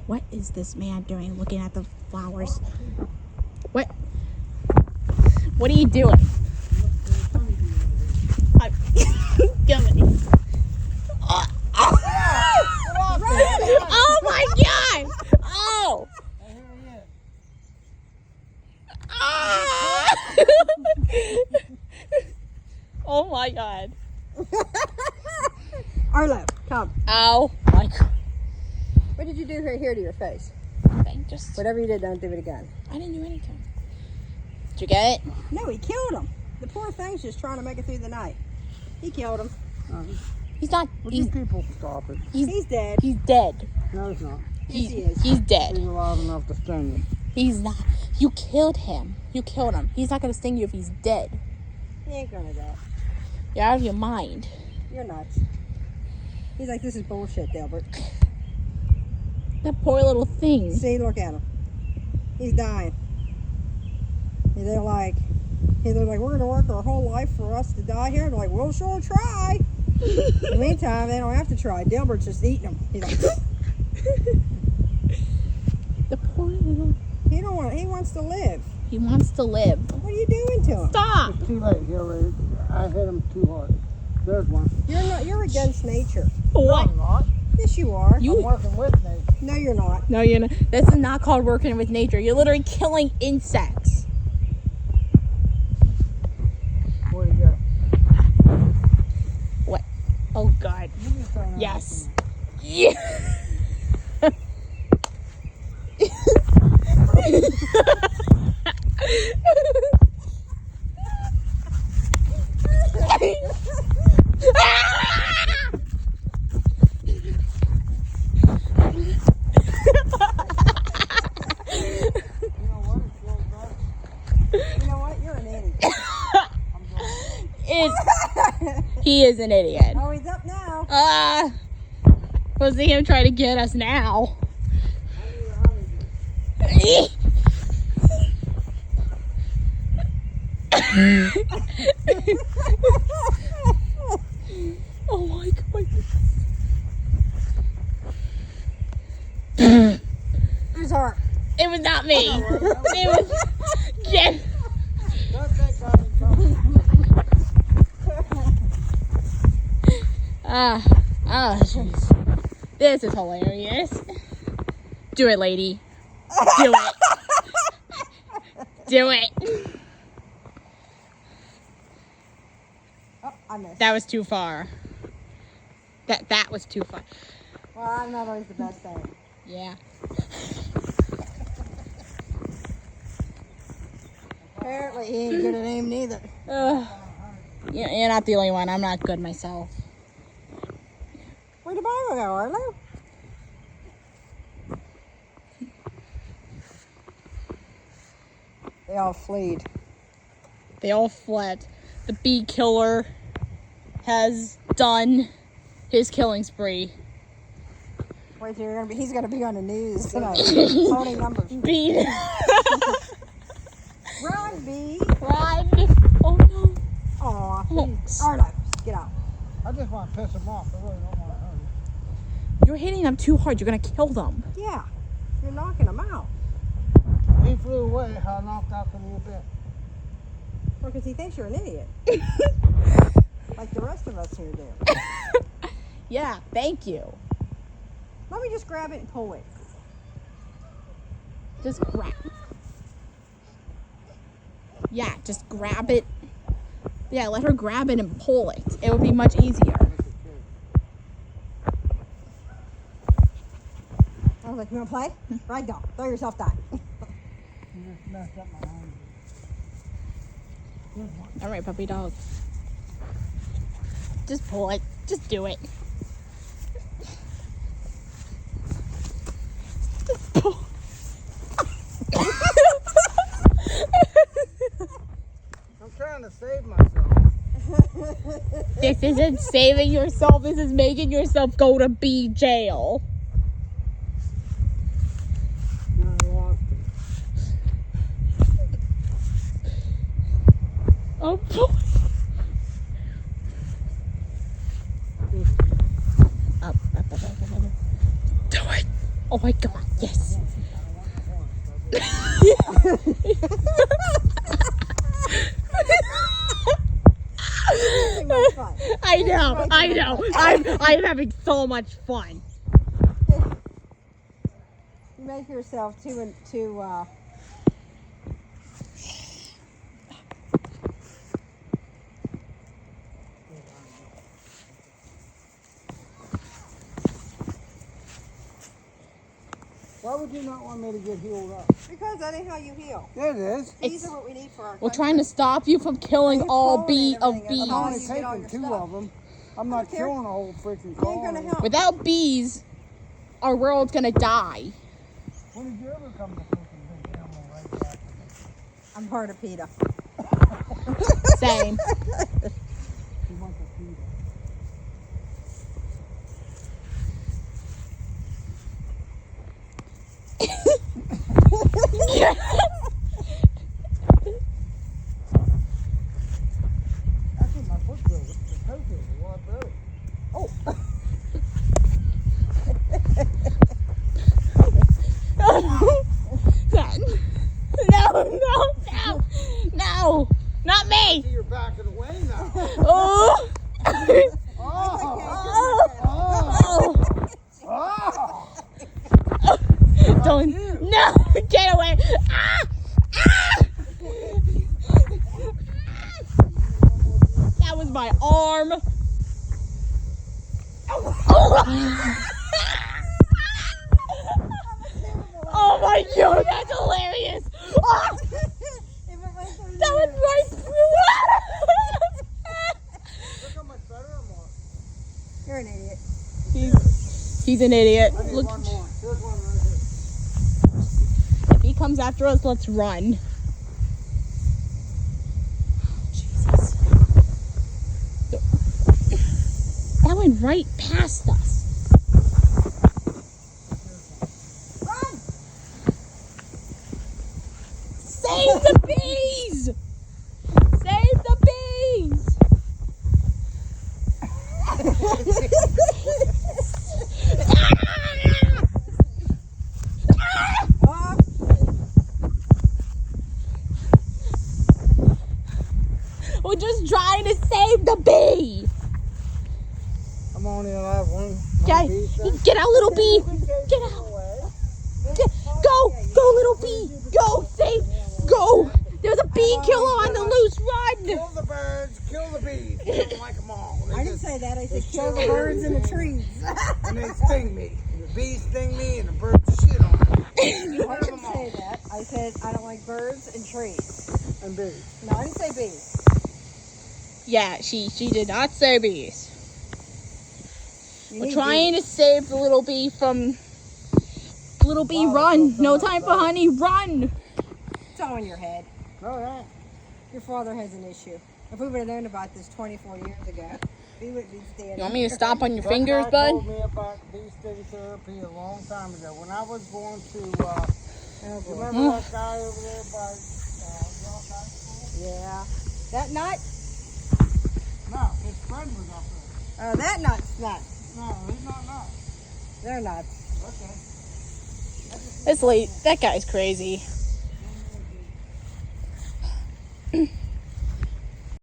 What is this man doing looking at the flowers? What? What are you doing? Give me. Oh my god! Oh! Oh my god. Arlo, come. Ow. My god. What did you do here to your face? Nothing, just... Whatever you did, don't do it again. I didn't do anything. Did you get it? No, he killed him. The poor thing's just trying to make it through the night. He killed him. He's not... Well, He's, you people stop it. He's dead. he's dead. No, it's not. Yes, he is. He's dead. He's alive enough to sting you. He's not. You killed him. You killed him. He's not going to sting you if he's dead. He ain't gonna die. You're out of your mind. You're nuts. He's like, this is bullshit, Delbert. That poor little thing. See, look at him. He's dying. And they're like, we're gonna work our whole life for us to die here. They're like, we'll sure try. In the meantime, they don't have to try. Delbert's just eating them. He's like, The poor little... he wants to live. He wants to live. What are you doing to him? Stop! It's too late. He already. I hit him too hard. There's one. You're against nature. What? I'm not. Yes, you are. I'm working with nature. No, you're not. No, you're not. This is not called working with nature. You're literally killing insects. Where do you go? What? Oh, God. You can turn around. Yes. Yeah. You know what? You're an idiot. He is an idiot. Oh, he's up now. We'll see him try to get us now. Oh my god. Who's her? It was not me. It was Jen. Don't think I can come. Jeez. This is hilarious. Do it, lady. Do it. Do it. Oh, I missed. That was too far. That was too far. Well, I'm not always the best at it. Yeah. Apparently, he ain't good at aim neither. You're not the only one. I'm not good myself. Where'd the Bible go, Arlo? They all fleed. They all fled. The bee killer has done his killing spree. Wait till he's gonna be on the news tonight. Tony numbers. Bee. Run, bee. Run. Oh no. Aw. Oh. Arlo, get out. I just want to piss him off. I really don't want to hurt him. You're hitting them too hard. You're gonna kill them. Yeah. You're knocking him out. He flew away. I knocked out the little bit. Well, because he thinks you're an idiot. Like the rest of us here do. Yeah. Thank you. Let me just grab it and pull it. Just grab. Yeah. Just grab it. Yeah. Let her grab it and pull it. It would be much easier. I was like, you want to play? Right, go. Throw yourself down. You just messed up my hand. All right, puppy dog. Just pull it. Just do it. Just pull. I'm trying to save myself. This isn't saving yourself. This is making yourself go to bee jail. No, I lost it. Oh boy. Up. Do it. Oh my god, yes. Too much fun. I know. I'm having so much fun. You make yourself too. Why would you not want me to get healed up? Because that ain't how you heal. It is. These are what we need for our We're country. trying to stop you from killing You're all calling of everything. bees. I'm only you get all taking your 2 stuff. of them. I'm not care. killing a whole freaking You ain't colony. gonna help. Without bees, our world's gonna die. When did you ever come to freaking big animal right back to me? I'm part of PETA. Same. You want the feed. Actually, my foot feels the toe feels a lot better. No, not me. See, you're backing away now. Oh, Oh! don't, no, get away. Ah, ah. That was my arm. Oh my god, that's hilarious. Ah, that was right through. Look how much better I'm on. You're an idiot. He's an idiot. I need Look, one more. Here's one right here. if he comes after us, let's run. Jesus. That went right past us. Run! Save the bees! Save the bees! Oh, We're just trying to save the bee. I'm only allowed one Okay, piece. get out, little bee. Get out. Go, little bee. Go, save. Go. There's a bee killer on the loose. Run. Kill the birds, kill the bees. I don't like them all. I didn't say that. I said kill the birds in the trees. And they sting me. And the bees sting me and the birds shit on me. I didn't say that. I said I don't like birds and trees. And bees. No, I didn't say bees. Yeah, she did not say bees. You We're need trying to save the little bee from. Little bee, run. No time for honey. Run. bees. It's all in your head. No, yeah. Your father has an issue. If we would have known about this 24 years ago, we wouldn't be standing. You want me to stomp on your That fingers, guy bud? told me about bee sting therapy a long time ago. When I was going to, Oh, you boy. remember that guy over there by York High School? Yeah. That nut? No, his friend was up there. Oh, that nut's nuts. No, he's not nuts. They're nuts. Okay. This late. That guy's crazy.